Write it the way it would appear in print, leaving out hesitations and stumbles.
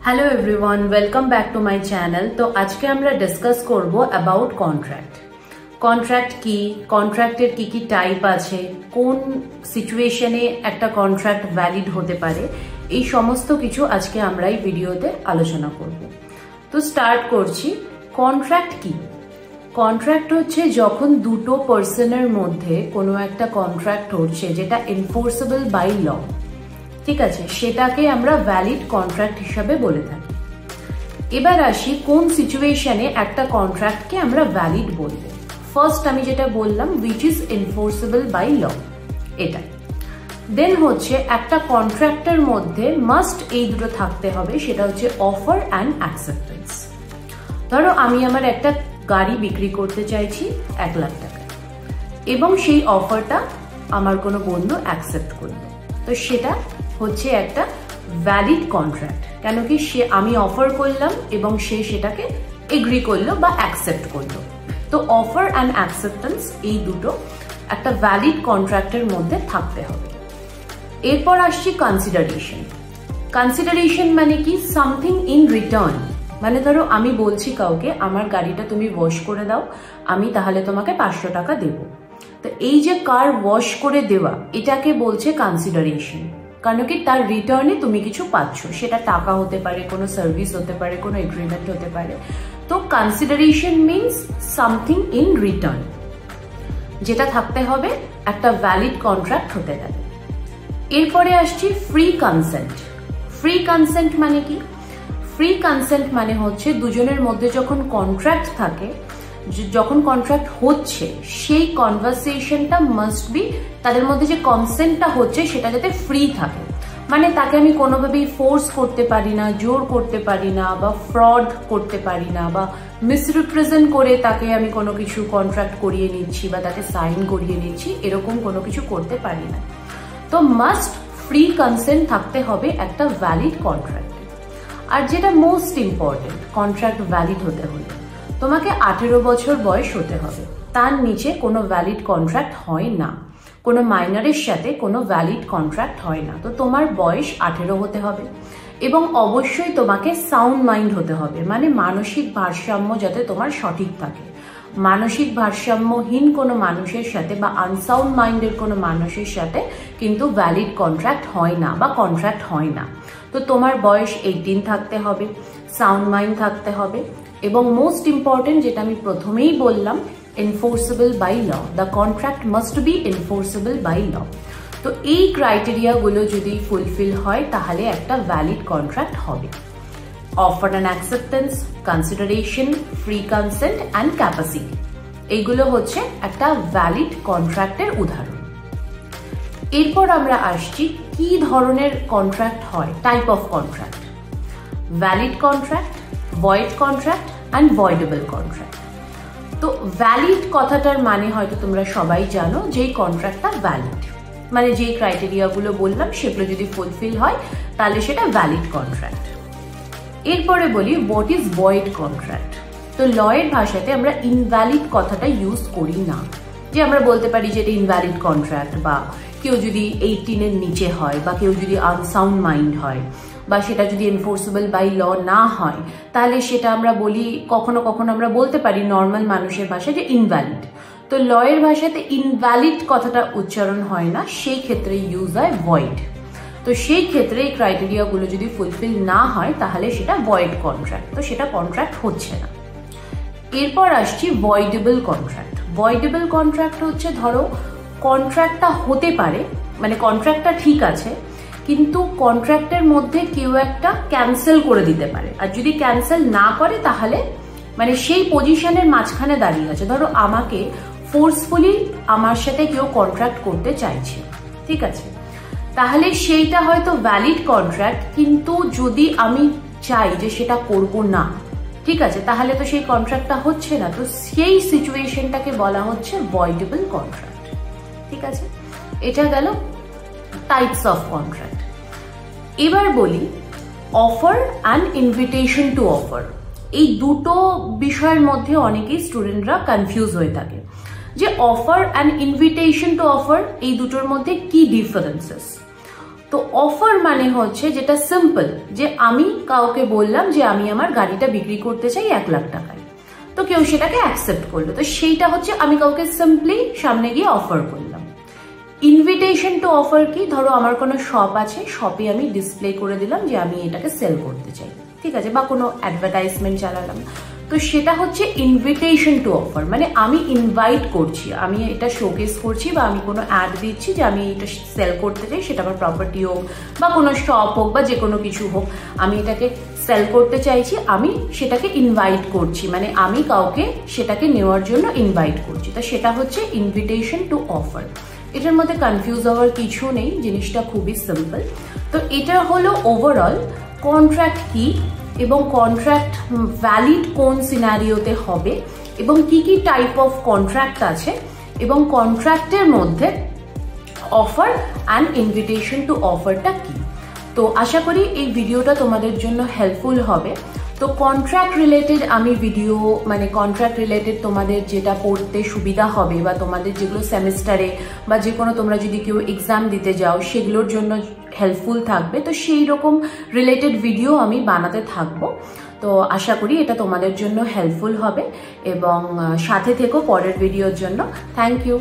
Hello everyone, welcome back to my channel. तो आज के আমরা ডিসকাস করব অ্যাবাউট কন্ট্রাক্ট। কন্ট্রাক্ট কি, কন্ট্রাক্টের কি কি টাইপ আছে, কোন সিচুয়েশনে একটা কন্ট্রাক্ট ভ্যালিড হতে পারে, এই সমস্ত কিছু আজকে আমরা এই ভিডিওতে আলোচনা করব। তো স্টার্ট করছি। কন্ট্রাক্ট কি? কন্ট্রাক্ট হচ্ছে যখন দুটো পার্সনের মধ্যে কোনো একটা কন্ট্রাক্ট হচ্ছে যেটা এনফোর্সেবল বাই ল, ঠিক আছে, সেটাকে আমরা ভ্যালিড কন্ট্রাক্ট হিসাবে বলে থাকি। এবার আসি কোন সিচুয়েশনে একটা কন্ট্রাক্টকে আমরা ভ্যালিড বলবো। ফার্স্ট আমি যেটা বললাম which is enforceable by law, এটা। দেন হচ্ছে একটা কন্ট্রাক্টের মধ্যে মাস্ট এই দুটো থাকতে হবে, সেটা হচ্ছে অফার অ্যান্ড অ্যাকসেপ্টেন্স। ধরো আমি আমার একটা গাড়ি বিক্রি করতে চাইছি 1 লাখ টাকা, এবং সেই অফারটা আমার কোনো বন্ধু অ্যাকসেপ্ট করলো, তো সেটা হচ্ছে একটা ভ্যালিড কন্ট্রাক্ট। কেন কি, আমি অফার করলাম এবং সে সেটাকে এগ্রি করলো বা অ্যাকসেপ্ট করলো। তো অফার অ্যান্ড অ্যাকসেপ্টেন্স এই দুটো একটা ভ্যালিড কন্ট্রাক্টের মধ্যে থাকতে হবে। এরপর আসছি কনসিডারেশন। কনসিডারেশন মানে কি, সামথিং ইন রিটার্ন। মানে ধরো আমি বলছি কাউকে আমার গাড়িটা তুমি ওয়াশ করে দাও, আমি তাহলে তোমাকে 500 টাকা দেবো। তো এই যে কার ওয়াশ করে দেওয়া, এটাকে বলছে কনসিডারেশন। কারণ কি, তার রিটার্নে তুমি কিছু পাচ্ছ, সেটা টাকা হতে পারে, কোনো সার্ভিস হতে পারে, কোনো এগ্রিমেন্ট হতে পারে। তো consideration means something in return, যেটা থাকতে হবে একটা ভ্যালিড কন্ট্রাক্ট হতে গেলে। এরপরে আসছি ফ্রি কনসেন্ট। ফ্রি কনসেন্ট মানে কি? ফ্রি কনসেন্ট মানে হচ্ছে দুজনের মধ্যে যখন কন্ট্রাক্ট থাকে, যখন কন্ট্রাক্ট হচ্ছে, সেই কনভারসেশনটা মাস্ট বি, তাদের মধ্যে যে কনসেন্টটা হচ্ছে সেটা যাতে ফ্রি থাকে। মানে তাকে আমি কোনোভাবেই ফোর্স করতে পারি না, জোর করতে পারি না, বা ফ্রড করতে পারি না, বা মিসরিপ্রেজেন্ট করে তাকে আমি কোনো কিছু কন্ট্রাক্ট করিয়ে নিচ্ছি বা তাকে সাইন করিয়ে নিচ্ছি, এরকম কোনো কিছু করতে পারি না। তো মাস্ট ফ্রি কনসেন্ট থাকতে হবে একটা ভ্যালিড কন্ট্রাক্টে। আর যেটা মোস্ট ইম্পর্টেন্ট, কন্ট্রাক্ট ভ্যালিড হতে হলে তোমাকে 18 বছর বয়স হতে হবে, তার নিচে কোনো ভ্যালিড কন্ট্রাক্ট হয় না। কোনো মাইনরের সাথে কোনো ভ্যালিড কন্ট্রাক্ট হয় না। তো তোমার বয়স 18 হতে হবে, এবং অবশ্যই তোমাকে সাউন্ড মাইন্ড হতে হবে, মানে মানসিক ভারসাম্য যাতে তোমার সঠিক থাকে। মানসিক ভারসাম্যহীন কোনো মানুষের সাথে বা আনসাউন্ড মাইন্ডের কোনো মানুষের সাথে কিন্তু ভ্যালিড কন্ট্রাক্ট হয় না বা কন্ট্রাক্ট হয় না। তো তোমার বয়স 18 থাকতে হবে, সাউন্ড মাইন্ড থাকতে হবে, এবং মোস্ট ইম্পর্টেন্ট যেটা আমি প্রথমেই বললাম, enforceable by law. The contract must be enforceable by law. তো এই ক্রাইটেরিয়াগুলো যদি ফুলফিল হয় তাহলে একটা ভ্যালিড কন্ট্রাক্ট হবে। Offer and acceptance, consideration, free consent and capacity, এইগুলো হচ্ছে একটা ভ্যালিড কন্ট্রাক্টের উদাহরণ। এরপর আমরা আসছি কি ধরনের কন্ট্রাক্ট হয়, type of contract. Valid contract, void contract and voidable contract. তো ভ্যালিড কথাটার মানে হয়তো তোমরা সবাই জানো, যেই কন্ট্রাক্টটা ভ্যালিড, মানে যেই ক্রাইটেরিয়াগুলো বললাম সেগুলো যদি ফুলফিল হয় তাহলে সেটা ভ্যালিড কন্ট্রাক্ট। এরপরে বলি হোয়াট ইজ ভয়েড কন্ট্রাক্ট। তো লয়ের ভাষাতে আমরা ইনভ্যালিড কথাটা ইউজ করি না, যে আমরা বলতে পারি যে এটা ইনভ্যালিড কন্ট্রাক্ট, বা কেউ যদি 18-এর নিচে হয়, বা কেউ যদি আনসাউন্ড মাইন্ড হয়, বা সেটা যদি এনফোর্সেবল বাই ল না হয়, তাহলে সেটা আমরা বলি, কখনো কখনো আমরা বলতে পারি নর্মাল মানুষের ভাষায় যে ইনভ্যালিড। তো লয়ের ভাষাতে ইনভ্যালিড কথাটা উচ্চারণ হয় না, সেই ক্ষেত্রে ইউজ হয় ভয়েড। তো সেই ক্ষেত্রে এই ক্রাইটেরিয়াগুলো যদি ফুলফিল না হয় তাহলে সেটা ভয়েড কন্ট্রাক্ট, তো সেটা কন্ট্রাক্ট হচ্ছে না। এরপর আসছি ভয়েডেবল কন্ট্রাক্ট। ভয়েডেবল কন্ট্রাক্ট হচ্ছে, ধরো কন্ট্রাক্টটা হতে পারে, মানে কন্ট্রাক্টটা ঠিক আছে, কিন্তু কন্ট্রাক্টের মধ্যে কেউ একটা ক্যান্সেল করে দিতে পারে, আর যদি ক্যান্সেল না করে তাহলে মানে সেই পজিশনের মাঝখানে দাঁড়িয়ে আছে। ধরো আমাকে ফোর্সফুলি আমার সাথে কেউ কন্ট্রাক্ট করতে চাইছে, ঠিক আছে, তাহলে সেইটা হয়তো ভ্যালিড কন্ট্রাক্ট, কিন্তু যদি আমি চাই যে সেটা করব না, ঠিক আছে, তাহলে তো সেই কন্ট্রাক্টটা হচ্ছে না। তো সেই সিচুয়েশনটাকে বলা হচ্ছে ভয়েডেবল কন্ট্রাক্ট, ঠিক আছে। এটা গেল টাইপস অফ কন্ট্রাক্ট। এবার বলি offer and invitation to offer. এই দুটো বিষয়ের মধ্যে অনেকেই স্টুডেন্টরা কনফিউজ হয়ে থাকে যে offer and invitation to offer, এই দুটোর মধ্যে কি ডিফারেন্সেস। তো অফার মানে হচ্ছে যেটা সিম্পল, যে আমি কাউকে বললাম যে আমি আমার গাড়িটা বিক্রি করতে চাই 1 লাখ টাকায়, তো কেউ সেটাকে অ্যাকসেপ্ট করলো, তো সেইটা হচ্ছে আমি কাউকে সিম্পলি সামনে গিয়ে অফার করলাম। ইনভিটেশন টু অফার কি, ধরো আমার কোনো শপ আছে, শপে আমি ডিসপ্লে করে দিলাম যে আমি এটাকে সেল করতে চাই, ঠিক আছে, বা কোনো অ্যাডভার্টাইজমেন্ট চালালাম, তো সেটা হচ্ছে ইনভিটেশন টু অফার, মানে আমি ইনভাইট করছি, আমি এটা শোকেস করছি বা আমি কোনো অ্যাড দিচ্ছি যে আমি এটা সেল করতে চাই, সেটা আমার প্রপার্টি হোক বা কোনো শপ হোক বা যে কোনো কিছু হোক, আমি এটাকে সেল করতে চাইছি, আমি সেটাকে ইনভাইট করছি, মানে আমি কাউকে সেটাকে নেওয়ার জন্য ইনভাইট করছি, তো সেটা হচ্ছে ইনভিটেশন টু অফার। এটার মধ্যে কনফিউজ হওয়ার কিছু নেই, জিনিসটা খুবই সিম্পল। তো এটা হলো ওভারঅল কন্ট্রাক্ট কি, এবং কন্ট্রাক্ট ভ্যালিড কোন সিনারিওতে হবে, এবং কি কি টাইপ অফ কন্ট্রাক্ট আছে, এবং কন্ট্রাক্টের মধ্যে অফার অ্যান্ড ইনভিটেশন টু অফারটা কি। তো আশা করি এই ভিডিওটা তোমাদের জন্য হেল্পফুল হবে। তো কন্ট্রাক্ট রিলেটেড আমি ভিডিও, মানে কন্ট্রাক্ট রিলেটেড তোমাদের যেটা পড়তে সুবিধা হবে বা তোমাদের যেগুলো সেমিস্টারে বা যে কোনো তোমরা যদি কেউ এক্সাম দিতে যাও সেগুলোর জন্য হেল্পফুল থাকবে, তো সেই রকম রিলেটেড ভিডিও আমি বানাতে থাকবো। তো আশা করি এটা তোমাদের জন্য হেল্পফুল হবে, এবং সাথে থেকো পরের ভিডিওর জন্য। Thank you.